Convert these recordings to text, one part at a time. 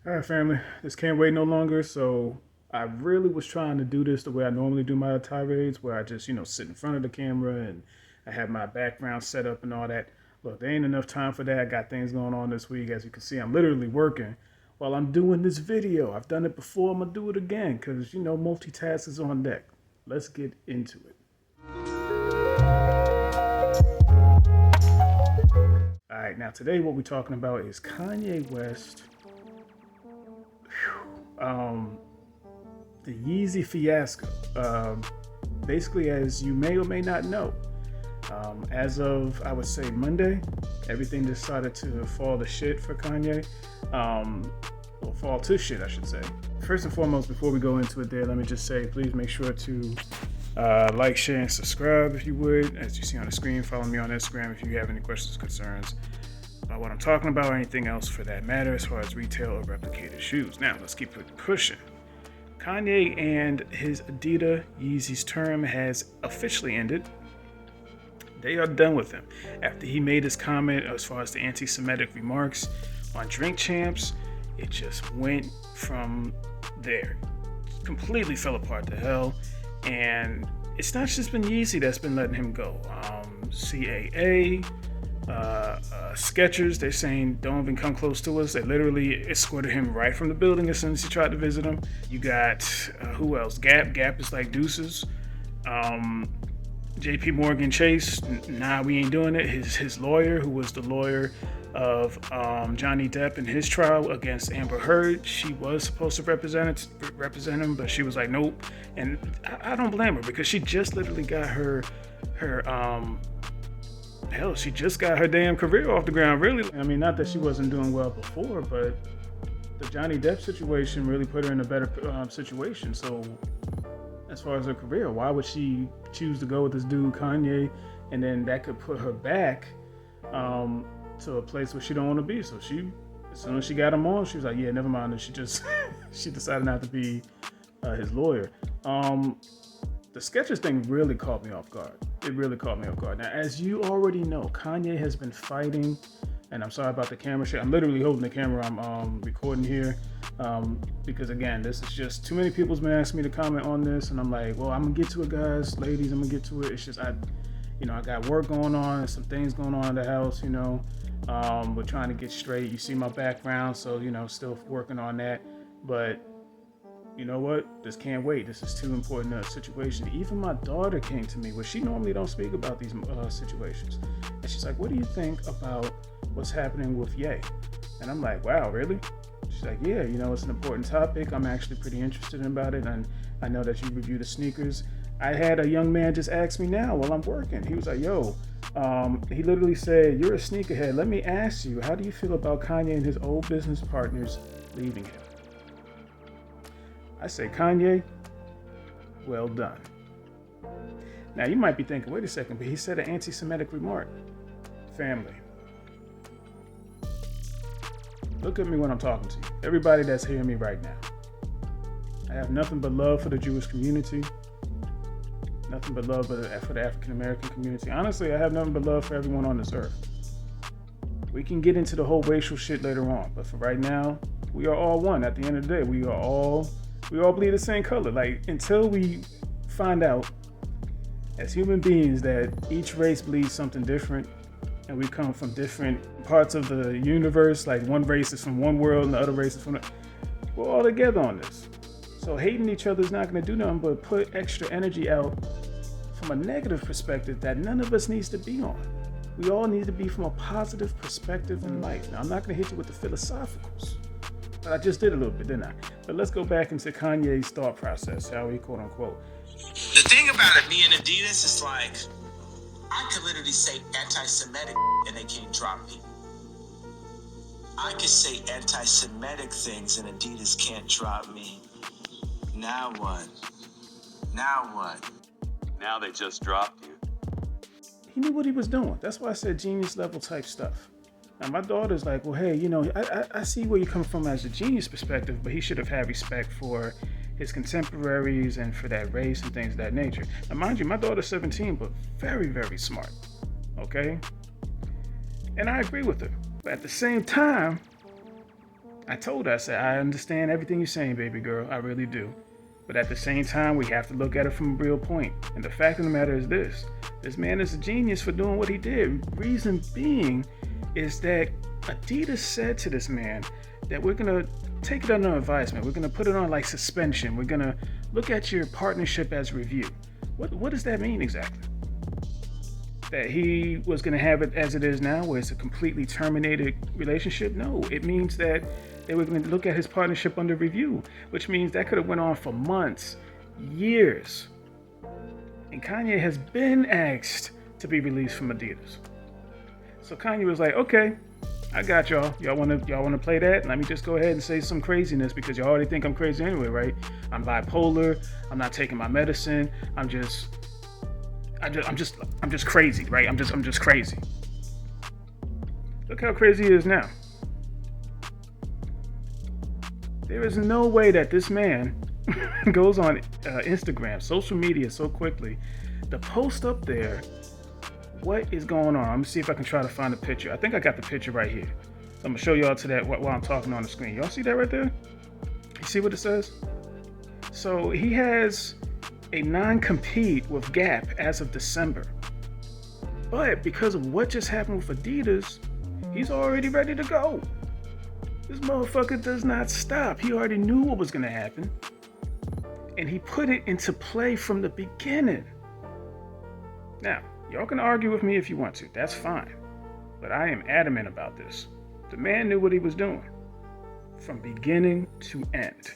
All right, family. This can't wait no longer. So I really was trying to do this the way I normally do my tirades, where I just, sit in front of the camera and I have my background set up and all that. Look, there ain't enough time for that. I got things going on this week. As you can see, I'm literally working while I'm doing this video. I've done it before. I'm going to do it again because, multitask is on deck. Let's get into it. All right, now today what we're talking about is Kanye West. The Yeezy fiasco. Basically, as you may or may not know, as of, I would say, Monday, everything just started to fall to shit for Kanye. Or fall to shit, I should say. First and foremost, before we go into it there, let me just say, please make sure to like, share, and subscribe if you would. As you see on the screen, follow me on Instagram if you have any questions or concerns about what I'm talking about or anything else for that matter as far as retail or replicated shoes. Now, let's keep it pushing. Kanye and his Adidas Yeezy's term has officially ended. They are done with him. After he made his comment as far as the anti-Semitic remarks on Drink Champs, it just went from there. Completely fell apart to hell. And it's not just been Yeezy that's been letting him go. CAA, Skechers, they're saying don't even come close to us. They literally escorted him right from the building as soon as he tried to visit him. You got who else? Gap is like deuces. JP Morgan Chase, nah, we ain't doing it. His lawyer, who was the lawyer of Johnny Depp in his trial against Amber Heard, she was supposed to represent him, but she was like, nope. And I don't blame her because she just literally got her she just got her damn career off the ground, really. I mean, not that she wasn't doing well before, but the Johnny Depp situation really put her in a better situation. So as far as her career, why would she choose to go with this dude Kanye, and then that could put her back to a place where she don't want to be? So she, as soon as she got him on, she was like, yeah, never mind. And she just she decided not to be his lawyer. The Skechers thing really caught me off guard. It really caught me off guard. Now, as you already know, Kanye has been fighting, and I'm sorry about the camera shit. I'm literally holding the camera. I'm recording here because, again, this is just too many people's been asking me to comment on this, and I'm like, well, I'm gonna get to it, guys, ladies. I'm gonna get to it. It's just I got work going on and some things going on in the house. We're trying to get straight. You see my background, so still working on that, but. You know what? This can't wait. This is too important a situation. Even my daughter came to me, where she normally don't speak about these situations. And she's like, what do you think about what's happening with Ye? And I'm like, wow, really? She's like, yeah, it's an important topic. I'm actually pretty interested about it. And I know that you review the sneakers. I had a young man just ask me now while I'm working. He was like, yo, he literally said, you're a sneakerhead. Let me ask you, how do you feel about Kanye and his old business partners leaving him? I say, Kanye, well done. Now, you might be thinking, wait a second, but he said an anti-Semitic remark. Family, look at me when I'm talking to you. Everybody that's hearing me right now. I have nothing but love for the Jewish community. Nothing but love for the African-American community. Honestly, I have nothing but love for everyone on this earth. We can get into the whole racial shit later on, but for right now, we are all one. At the end of the day, we all bleed the same color. Like, until we find out as human beings that each race bleeds something different and we come from different parts of the universe, like one race is from one world and the other race is from we're all together on this. So hating each other is not going to do nothing but put extra energy out from a negative perspective that none of us needs to be on. We all need to be from a positive perspective in life. Now, I'm not going to hit you with the philosophicals. But I just did a little bit, didn't I? But let's go back into Kanye's thought process, shall we, quote unquote. The thing about it, me and Adidas, is like, I could literally say anti-Semitic and they can't drop me. I could say anti-Semitic things and Adidas can't drop me. Now what? Now what? Now they just dropped you. He knew what he was doing. That's why I said genius level type stuff. Now, my daughter's like, well, hey, I see where you come from as a genius perspective, but he should have had respect for his contemporaries and for that race and things of that nature. Now, mind you, my daughter's 17, but very, very smart, okay? And I agree with her. But at the same time, I told her, I said, I understand everything you're saying, baby girl. I really do. But at the same time, we have to look at it from a real point. And the fact of the matter is this. This man is a genius for doing what he did. Reason being is that Adidas said to this man that we're going to take it under advisement. We're going to put it on like suspension. We're going to look at your partnership as review. What does that mean exactly? That he was going to have it as it is now, where it's a completely terminated relationship? No, it means that they were going to look at his partnership under review, which means that could have went on for months, years. And Kanye has been asked to be released from Adidas. So Kanye was like, okay, I got y'all. Y'all want to play that? Let me just go ahead and say some craziness because y'all already think I'm crazy anyway, right? I'm bipolar. I'm not taking my medicine. I'm just crazy, right? I'm just crazy. Look how crazy he is now. There is no way that this man goes on Instagram, social media so quickly to post up there what is going on. Let me see if I can try to find a picture. I think I got the picture right here. So I'm gonna show y'all to that while I'm talking on the screen. Y'all see that right there? You see what it says? So he has a non-compete with Gap as of December. But because of what just happened with Adidas, he's already ready to go. This motherfucker does not stop. He already knew what was going to happen. And he put it into play from the beginning. Now, y'all can argue with me if you want to. That's fine. But I am adamant about this. The man knew what he was doing. From beginning to end.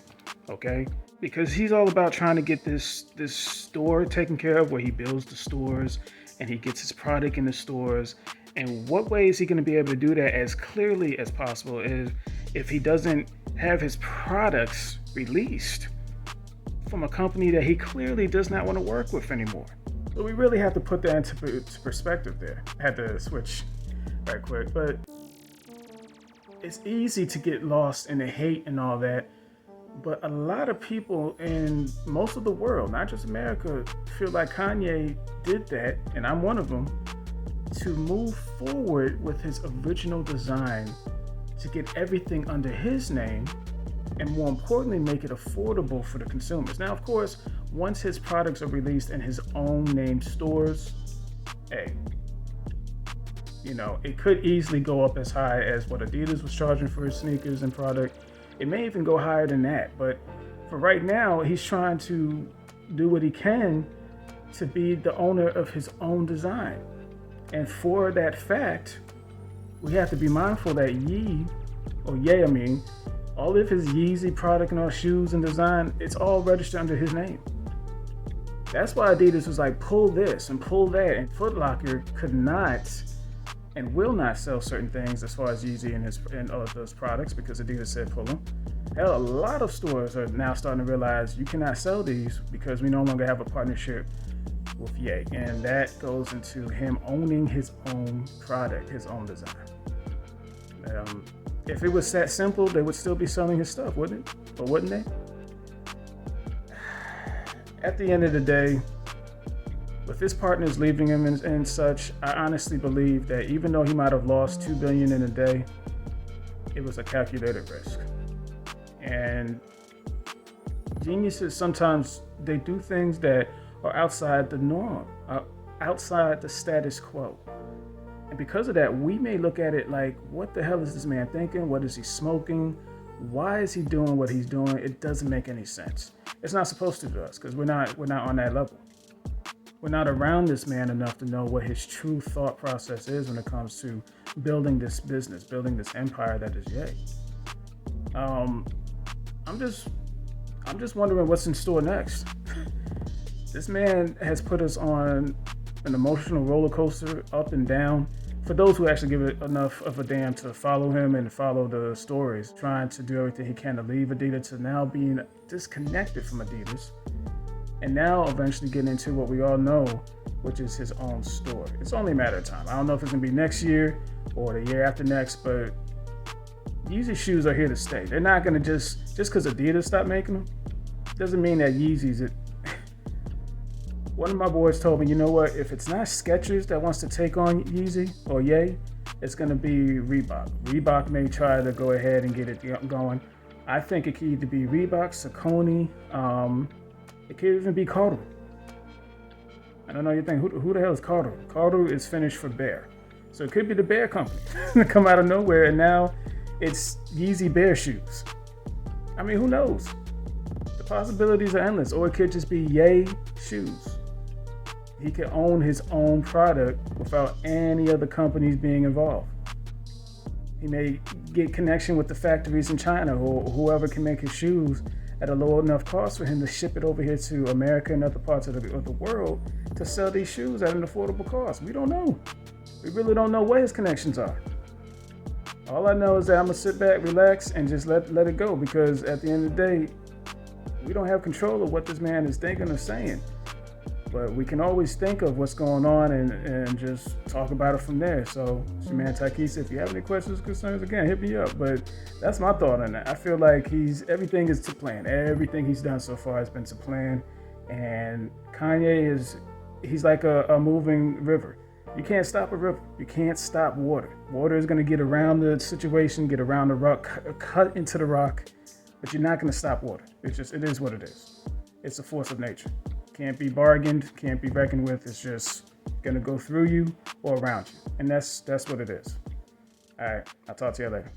Okay? Because he's all about trying to get this store taken care of, where he builds the stores and he gets his product in the stores. And what way is he going to be able to do that as clearly as possible is if he doesn't have his products released from a company that he clearly does not want to work with anymore. So we really have to put that into perspective there. I had to switch right quick, but it's easy to get lost in the hate and all that. But a lot of people in most of the world, not just America, feel like Kanye did that, and I'm one of them, to move forward with his original design, to get everything under his name, and more importantly, make it affordable for the consumers. Now, of course, once his products are released in his own name stores, hey, you know, it could easily go up as high as what Adidas was charging for his sneakers and product. It may even go higher than that, but for right now, he's trying to do what he can to be the owner of his own design. And for that fact, we have to be mindful that all of his Yeezy product and all shoes and design, it's all registered under his name. That's why Adidas was like, pull this and pull that, and Foot Locker could not and will not sell certain things as far as Yeezy and all of those products because Adidas said pull them. Hell, a lot of stores are now starting to realize you cannot sell these because we no longer have a partnership with Ye. And that goes into him owning his own product, his own design. If it was that simple, they would still be selling his stuff, wouldn't it? Or wouldn't they? At the end of the day, with his partners leaving him and such, I honestly believe that even though he might have lost $2 billion in a day, it was a calculated risk. And geniuses, sometimes they do things that are outside the norm, outside the status quo. And because of that, we may look at it like, what the hell is this man thinking? What is he smoking? Why is he doing what he's doing? It doesn't make any sense. It's not supposed to to us because we're not on that level. We're not around this man enough to know what his true thought process is when it comes to building this business, building this empire that is Ye. I'm just wondering what's in store next. This man has put us on an emotional roller coaster, up and down. For those who actually give it enough of a damn to follow him and follow the stories, trying to do everything he can to leave Adidas, to now being disconnected from Adidas, and now eventually getting into what we all know, which is his own store. It's only a matter of time. I don't know if it's gonna be next year or the year after next, but Yeezy shoes are here to stay. They're not gonna just because Adidas stopped making them, doesn't mean that Yeezy's it. One of my boys told me, you know what, if it's not Skechers that wants to take on Yeezy or Ye, it's going to be Reebok. Reebok may try to go ahead and get it going. I think it could either be Reebok, Saucony, it could even be Carter. I don't know, you think, who the hell is Carter? Carter is finished for Bear. So it could be the Bear company come out of nowhere, and now it's Yeezy Bear shoes. I mean, who knows? The possibilities are endless. Or it could just be Ye shoes. He could own his own product without any other companies being involved. He may get connection with the factories in China or whoever can make his shoes at a low enough cost for him to ship it over here to America and other parts of the world to sell these shoes at an affordable cost. We don't know. We really don't know what his connections are. All I know is that I'm gonna sit back, relax, and just let it go, because at the end of the day, we don't have control of what this man is thinking or saying. But we can always think of what's going on and just talk about it from there. So, it's your man Tykisa. If you have any questions or concerns, again, hit me up. But that's my thought on that. I feel like everything is to plan. Everything he's done so far has been to plan. And Kanye he's like a moving river. You can't stop a river. You can't stop water. Water is going to get around the situation, get around the rock, cut into the rock, but you're not going to stop water. It is what it is. It's a force of nature. Can't be bargained, can't be reckoned with. It's just going to go through you or around you. And that's what it is. All right, I'll talk to you later.